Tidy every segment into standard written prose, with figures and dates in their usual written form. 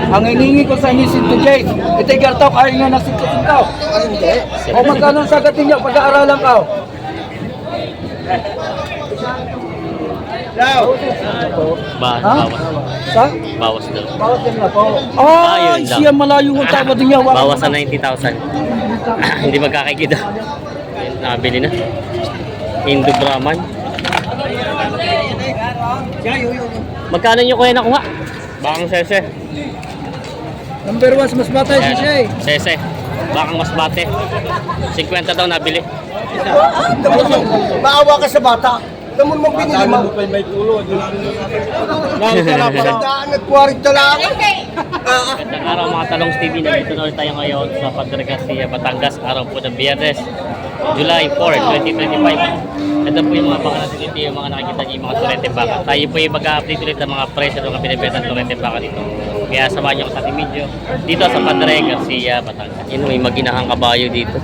Ang hinihingi ko sa inyo si Jade. Ito yung gartaw, kaya nga ng sitkasin ka. Hindi. O magkano ang sagat ninyo, pag-aaralan ka. Ha? Sa? Bawas daw. Bawas din na po. Ayun Ay, lang. siya malayo ang tawad niya. Bawas sa 90,000. Hindi magkakikita. Nabili na. Indo Brahman. Magkano nyo kuya nakuha? Bakang sese. Number 1, mas batay si siya eh. Sese. Bakang mas bate. 50 daw nabili. Maawa ka sa bata. Namun mong binili mo. Sandaan at 40 lang. Magandang araw mga Talongs TV. Nandito na ulit tayo ngayon sa Padre Garcia, Batangas. Araw po ng Biyernes, July 4, 2025. Ito po yung mga baka natin dito, yung mga nakikita niyo, yung mga turete baka. Tayo po yung mag-update ulit ng mga presyo ng mga binibenta ng turete baka dito. Kaya samahan niyo ko sa ating video dito sa Padre Garcia, Batangas. Yun, may maginahang kabayo dito.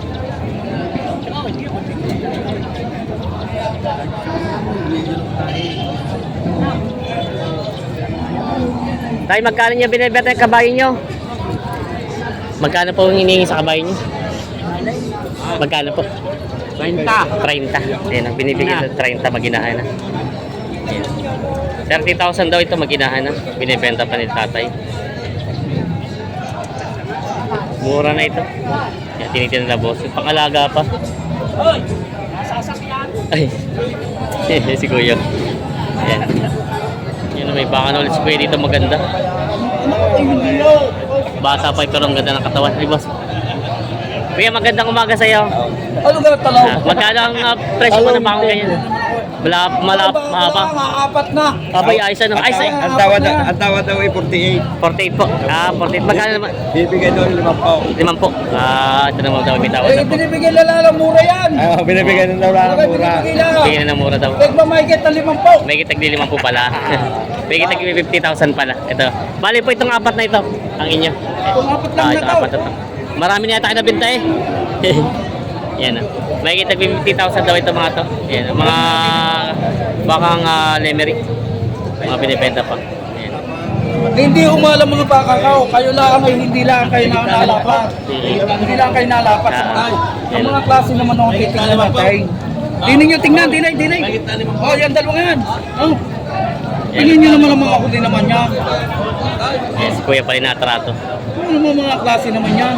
Tayo, magkano niya binibenta yung kabayo nyo? Magkano po ang hinihingi sa kabayo nyo? Magkano po? 30. 30. Ayan, ang binibigay sa 30, maginahan na. 30,000 daw ito, maginahan na. Binibenta pa ni tatay. Mura na ito. Yan, tinitin na boss. Yung pangalaga pa. Ay, si Kuya. Ayan. Yan, may baka na ulit si Kuya dito, maganda. Bata pa pero ang ganda ng katawan. Ay, boss. Kuya, magandang umaga sa'yo. Ano ka talaw? Magkano ang presyo mo ng bakang ganyan? Mahaba. Apat na. Abay, ayos ano? Ayos. Ang tawad daw ay 48. 48 po. 48. Magkano naman? Bibigay doon 5 po. 5 po. Ito naman daw, may tawad Eh, na po. binibigay lang mura yan. Binibigay ng daw lang Okay, mura. binibigay lang. Bigyan na ng mura daw. Nagmamahigit na 5 po. May kitag di 5 po pala. May kitag 50,000 pala. Ito. Bali po itong apat na ito. Ang inyo. Itong apat lang na Itong to. apat na to. Marami na yata kayo nabinta eh. Yan o. May kitag 50,000 daw ito mga to. Yan. Mga bakang lemery. Mga binibenta pa. Yan. Hindi umalam mga baka kao. Kayo lang ay hindi lang kayo nalapat. Hindi lang kayo nalapat sa mga. Ang mga klase naman ang titingnan natin. Tingnan nyo, tingnan, dinay. Oh, yan, dalawa yan. Oh. Tingnan nyo naman ang mga huli naman yan. Yes, kuya pa rin natrato. Ano naman mga klase naman yan?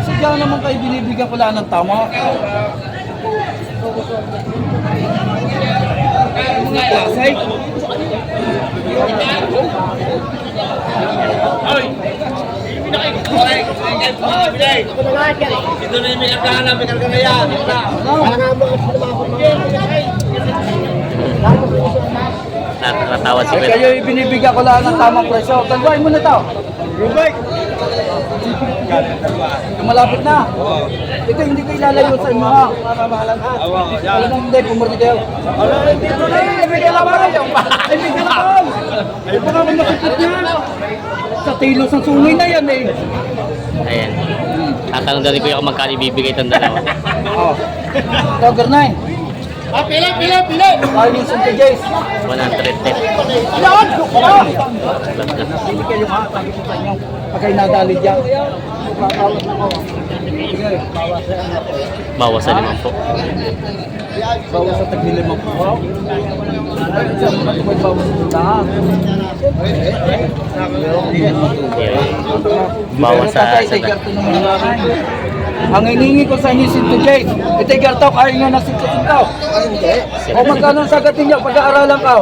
Sadya naman kayo binibigyan ko lang ng tama. Mga klase. Natawad si Ay, kuya. kayo binibigyan ko lang ng tamang presyo. Talbahin mo na to. Yung malapit na. Ito hindi ko ilalayo sa inyo ha. Talagang hindi, pumurti kayo. Ibigay lang ba? Ibigay lang ba? Ay, baka naman nakikit niya. Sa tilos ng sungay na yan eh. Ayan. Tatanong daw ni kuya kung magkano ibibigay itong dalawa. Oh. Dogger 9. Pili! Ay, yung Santa Jace. 110. Yan! Hindi kayo ha. Sabi ko sa inyo. Pag kayo nadali dyan. Sige, Bawas sa 5 po. bawas sa tagnilimang po. May bawas sa Ayan. Bawas sa ang hinihingi ko sa inyo si Jade. Ito yung gartaw, kaya nga ng sitkasin ka. Hindi. O magkano ang sagat ninyo, pag-aaralan ka.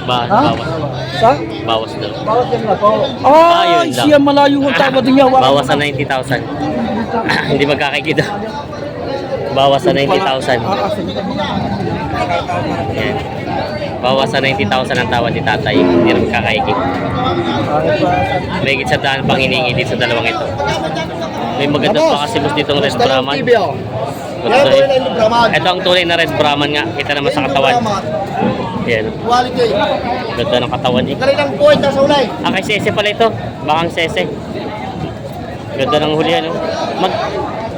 Bawas. Sa? Bawas daw. Bawas din na po. Ayun Ay, lang. siya malayo ang tawad niya. Bawas sa 90,000. Hindi magkakikita. Bawas sa 90,000. Ayan. Bawas sa 90,000 ang tawad ni tatay. Hindi rin magkakaikit. May higit sa daan pang hiningi dito sa dalawang ito. May maganda pa kasi mas ditong Red Brahman. Ito ang tunay na Red Brahman nga. Kita naman sa katawan. Yan. Quality. Ganda ng katawan niya. Dali ng point sa ulay. Kay Sese pala ito. Bakang Sese. Ganda ng huli ano.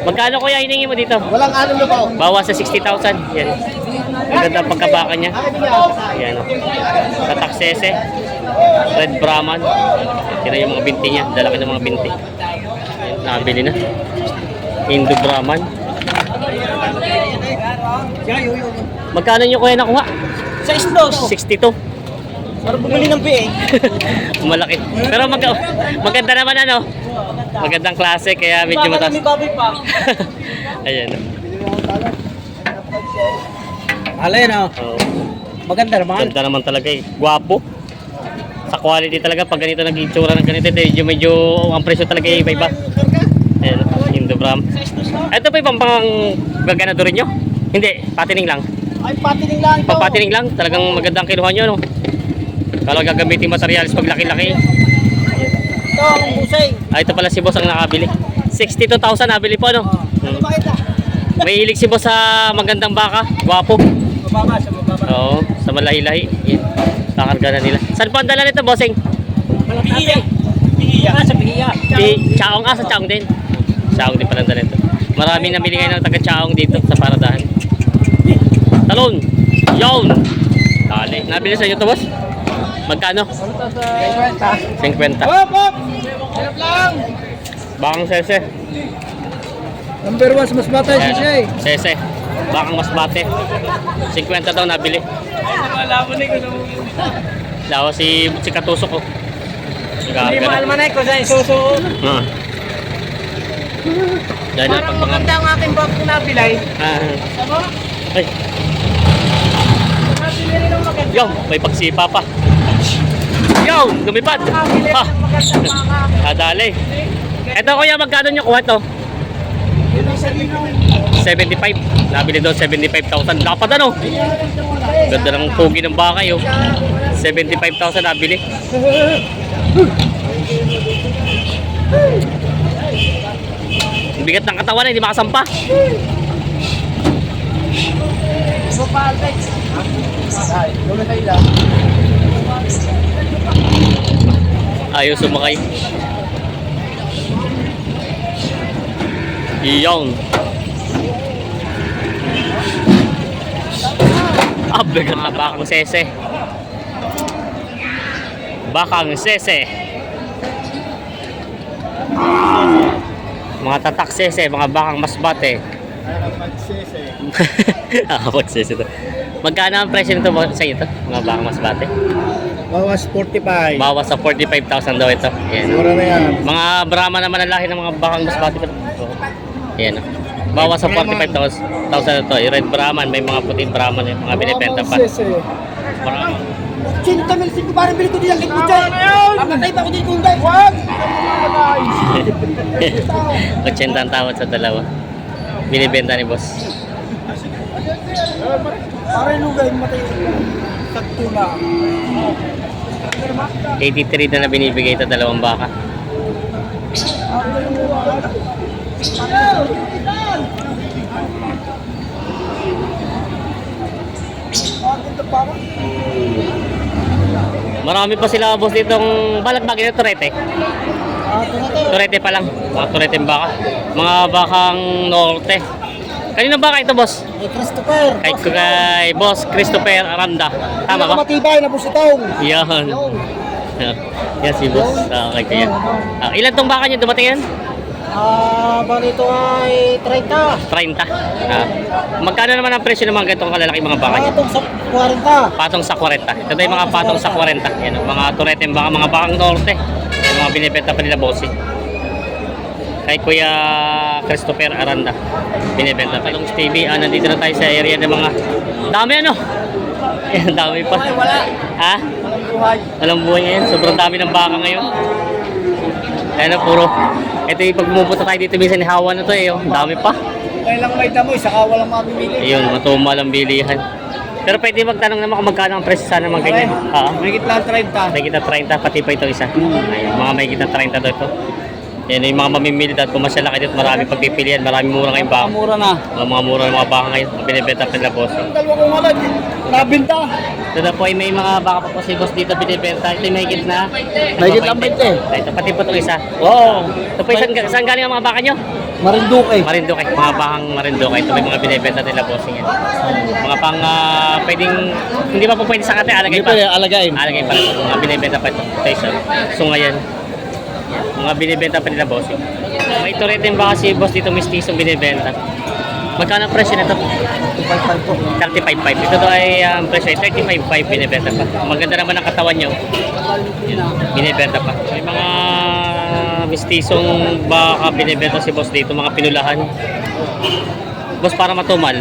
Magkano kuya hiningi mo dito? Walang alam na po. Bawas sa 60,000. Yan. Maganda ang pagkabaka niya. Ayan o. Tatak Sese. Red Brahman. Tira yung mga binti niya. Dalaki ng mga binti. Ayan, nakabili na. Indo Brahman. Magkano nyo kuya nakuha? 62. Para bumili ng PA. Malaki. Pero maganda naman ano. Magandang klase kaya medyo mataas. Ayan. Alay na. Oh. Maganda naman. Ganda naman talaga eh. Gwapo. Sa quality talaga pag ganito nag-itsura ng ganito, medyo ang presyo talaga eh, iba-iba. Ayan, Indo-Bram. Ito pa yung pang gaganado rin nyo? Hindi, patining lang. Ay, patining lang ito. Papatining lang, talagang magandang kiluhan nyo, no? Kalau gagamitin materials pag laki-laki. Ito, ang busay. Ito pala si boss ang nakabili. 62,000 nabili po, no? May hilig si boss sa magandang baka. Gwapo. Mababa siya, mababa. Oo, sa malahi-lahi. Yan. Kakarga na nila. Saan po ang dala nito, bossing? Pihiya. Pihiya. Sa pihiya. Chaong, sa Chaong din. Chaong din pala ang dala nito. Maraming nabili ngayon ng taga-Chaong dito sa paradahan. Talon! Yon! Dali. Nabili sa inyo to, boss? Magkano? 50. Hop, hop! Hirap lang! Bakang Sese. Number 1 mas batay Ayan, siya eh. Sese. Bakang Masbate. 50 daw nabili. Daw si Katusok ko. Hindi mahal man eh kung saan isusuot. Yan ang Parang maganda ang aking bag na nabilay. Ay. Yo, may pagsipa pa. Yo, lumipad. Ha. Nadali. Ito kuya, magkano nyo kuha to? 75. Nabili doon 75,000. Dapat ano? Ganda ng pugi ng baka yun. 75,000 nabili. Bigat ng katawan hindi makasampa. Ayaw sumakay. Iyon. Bigat na bakang Sese. Bakang Sese. Mga tatak Sese, mga bakang Masbate. Pagsese to. Magkano ang presyo nito sa inyo to? Mga bakang Masbate? Bawas 45. Bawas sa 45,000 daw ito. Ayan. Mura na yan. Mga Brahma naman ang lahi ng mga bakang Masbate. Ayan. Bawas sa 45,000 ito. Yung Red Brahman, may mga puting Brahman, yung mga binibenta pa. Brahman. 80,000 ko parang bili ko din ang kit ko dyan. Mamatay pa ko din kung dahil. Wag! 80 ang tawad sa dalawa. Binibenta ni boss. Parang lugay matay. Sakto lang. 83 na binibigay ito, dalawang baka. Marami pa sila boss ditong balagbagin na turete. Turete pa lang. Mga turete baka. Mga bakang norte. Kanino baka ito boss? Christopher. Kay boss Christopher Aranda. Tama ba? Matibay na busitong. Yan. Yan si boss. Okay kaya. Ilan tong baka niyo dumating yan? Bali ito ay 30. 30. Magkano naman ang presyo ng mga ganitong kalalaki mga baka niyo? Itong sa 40. Patong sa 40. Ito yung mga patong sa 40. Yan, mga turete baka, mga bakang norte. Yan, mga binibenta pa nila bossing. Kay Kuya Christopher Aranda. Binibenta pa. Talong TV, nandito na tayo sa area ng mga dami ano? Yan, dami pa. Wala. Ha? Walang buhay. Walang buhay ngayon. Sobrang dami ng baka ngayon. Ayan na, puro. Ito yung pag pumupunta tayo dito minsan ni Hawa na to eh. Ang dami pa. Kaya lang may damo, saka walang mabibili. Ayun, matumal ang bilihan. Pero pwede magtanong naman kung magkano ang presyo sana mga ganyan. May gitla 30. May kita 30, pati pa ito isa. Ayun, mga may kita 30 daw ito. Yan yung mga mamimili at pumasyal na kayo dito. Maraming pagpipilian, maraming mura ngayong baka. Mura na. Mga mura ng mga baka ngayon, binibenta pa nila boss. Ang dalawa kong halad, nabinta. Ito na po ay may mga baka pa po si boss dito binibenta. Ito yung mahigit na. Mahigit ang 20. Ito pati po itong isa. Oo. Ito po saan galing ang mga baka nyo? Marinduque. Marinduque, mga bakang Marinduque. Ito may mga binibenta nila bossing yan. Mga pang pwedeng, hindi pa po pwede sa kate, alagay Hindi pa. pwede, alagayin. Alagay pa ito, mga binibenta pa ito. So ngayon, mga binibenta pa nila bossing. May turetin baka si boss dito mistisong binibenta. Magkano ang presyo nito? 2.5 po. 35.5. Ito to ay ang presyo ay 35.5 binibenta pa. Maganda naman ang katawan nyo. Yun, binibenta pa. May mga mistisong baka binibenta si boss dito, mga pinulahan. Boss, para matumal.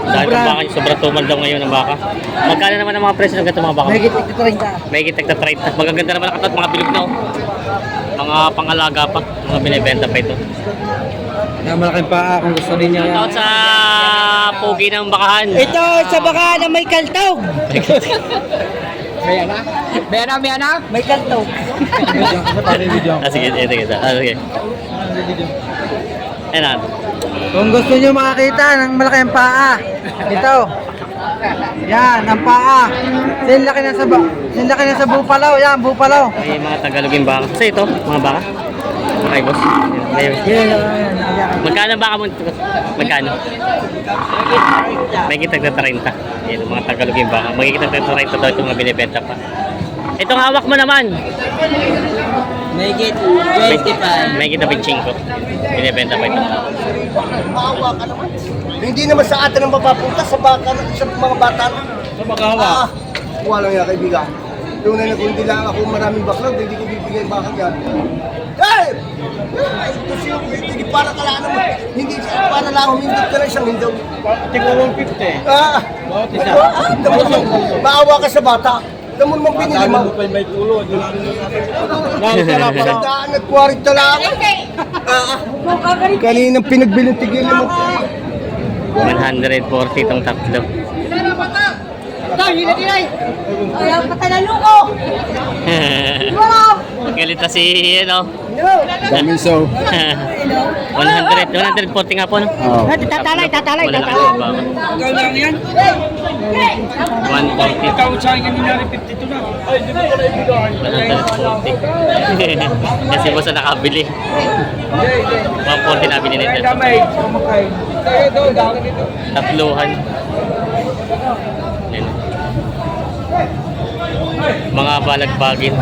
Dahil ang baka, sobrang tumal daw ngayon ang baka. Magkano naman ang mga presyo ng ganito mga baka? Mahigit 30. May kitag na 30. Magaganda naman ang katawan, mga bilog na oh. Mga pangalaga pa, mga binibenta pa ito. Malaking paa kung gusto din niya. Shoutout sa pogi ng bakahan. Ito sa baka na may kaltog. May anak? May anak? May anak? May kaltog. Sige, ito. Sige. Ayan na. Kung gusto nyo makakita ng malaking paa, ito. Yan, ang paa. Sinlaki na sa bupalaw. Yan, bupalaw. May mga Tagalogin baka. Sa ito, mga baka. Okay, boss. Magkano baka mo? Magkano? May kitag na 30. Yan, mga Tagalogin baka. May kitag na 30 daw itong mga binibenta pa. Itong hawak mo naman. Make it 25. May kita 25. Binibenta pa ito. Maawa ka naman. Hindi naman sa atin ang mapapunta sa baka sa mga bata. Sa magawa. Wala nga kaibigan. Tunay na kung hindi lang ako maraming baklog, hindi ko bibigay yung baka yan. Hey! Ito siya, hindi para kailangan naman. Hindi para lang humindot ka lang siyang hindaw. Tingnan 150. Bawat isa. Maawa ka sa bata. Namun mong pinili mo. may tulo. Sandaan at 40 lang. Kaninang pinagbilang tigil mo. 140 itong tatlo. Ayaw patalalo ko. Galit na si, ano? Damiso. 140 nga po, no? Tatalay. Wala lang ang baka. Ikaw lang yan. 140. Ikaw sa akin nangyari 52 na. Ay, di ba pala ibigay? 140. Kasi boss na nakabili. 140 nabili nito. Kamay. Kumakay. Kaya doon, dami dito. Tatluhan. Yan. Mga balagbagin.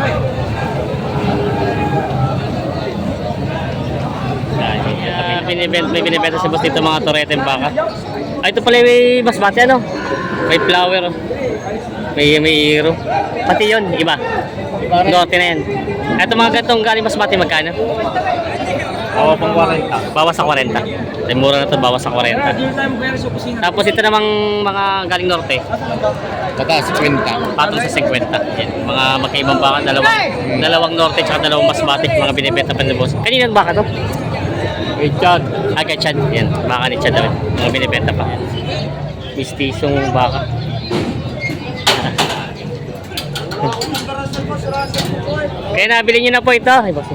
May binibenta sa boss dito mga toreteng baka. Ay, ito pala may basmati ano? May flower. May hero. Pati yun, iba. Lote na yan. Ito mga gantong galing basmati magkano? Oo, pang 40. Bawas sa 40. Ay, mura na to, bawas sa 40. Tapos ito namang mga galing norte. Pataas, 50. Patong sa 50. Yan. Mga magkaibang baka, dalawang norte tsaka dalawang basmati. Mga binibenta pa ng boss. Kanina baka to? Kay Chad. Kay Chad. Yan, baka ni Chad daw. Mga binibenta pa. Mistisong baka. Kaya nabili nyo na po ito. Ay, boss.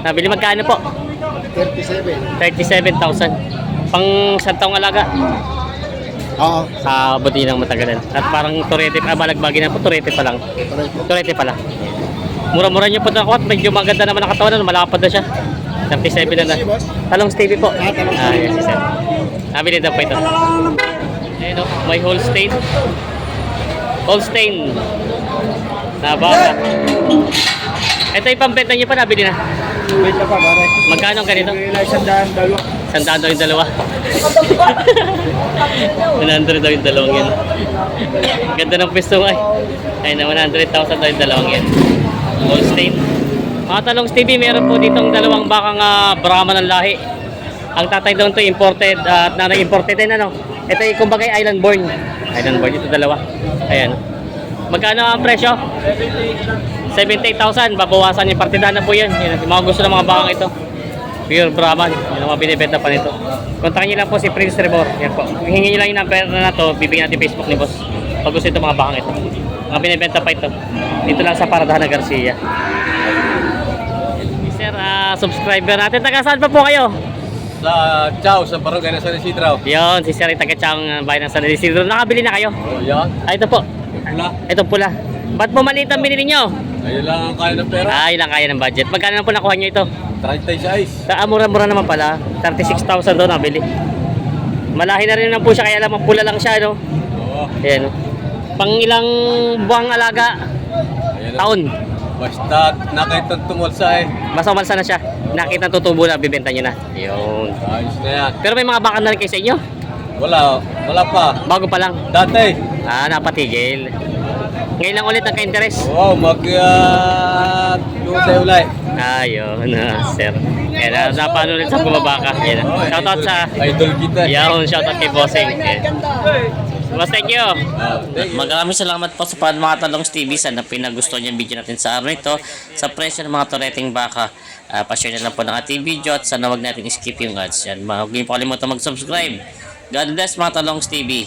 Nabili magkano po? 37,000. Pang isang taong alaga. Oo. Sa buti ng matagalan. At parang turete pa, balagbagi na po, turete pa lang. Turete pa lang. Mura-mura nyo po na ako at medyo maganda naman ang katawan, malapad na siya. 37 na na. Talong Stevie po. Yes, sir. Nabili daw po ito. Ayun o, may Holstein. Holstein. Nabaka. Ito yung pambenta nyo pa, nabili na. Wait pa, pare. Magkano ang ganito? Sandaan, dalawa. Sandaan daw yung dalawa. 100 daw yung dalawang yan. Ganda ng pwesto ay. Ayun na, 100,000 daw yung dalawang yan. Holstein. Mga talong Stevie, meron po ditong dalawang bakang Brahman ng lahi. Ang tatay daw ito imported at nanay imported din ano. Ito yung kumbaga island born. Island born, ito dalawa. Ayan. Magkano ang presyo? 78,000. Babawasan yung partida na po yan. Yung mga gusto ng mga bakang ito. Pure Brahman. Yan ang mga binibenta pa nito. Kontakin nyo lang po si Prince Trevor. Yan po. Hingin nyo lang yung number na to. Bibigyan natin Facebook ni boss. Pag gusto ito mga bakang ito. Mga binibenta pa ito. Dito lang sa Paradahan ng Garcia. sir, subscriber natin. Taga saan pa po kayo? Sa Chow, sa Barangay ng San Isidro. Yon, si Sir Taga Chang, bayan ng San Isidro. Nakabili na kayo? Oh, yan. Ito po. Wala. Ito pula. Ba't po maliit ang binili nyo? Ayun lang ang kaya ng pera. Yun lang kaya ng budget. Magkano na po nakuha nyo ito? 36. Mura-mura naman pala. 36,000 doon nabili. Malahi na rin naman po siya, kaya lamang pula lang siya, no? Oo. Ayan, no? Pang ilang buwang alaga? Ayun lang. Taon. Basta nakita tumulsa eh. Basta umalsa na siya. Nakita tutubo na, bibenta nyo na. Yun. Ayos na yan. Pero may mga baka na rin kayo sa inyo? Wala. Wala pa. Bago pa lang. Dati. Napatigil. Ngayon lang ulit nagka-interest. Oo, mag-usay ulay. Ayun, sir. Kaya napano ulit sa bumabaka. Yan. Shoutout sa... Idol kita. Yun, shoutout kay Bossing. Boss, thank you. Thank you. Maraming salamat po sa mga Talongs TV. Sana pinagustuhan niyo yung video natin sa araw ito. Sa presyo ng mga toreteng baka. Pa-share na lang po ng ating video at sana wag natin skip yung ads. Yan. Huwag niyo po kalimutan mag-subscribe. God bless mga Talongs TV.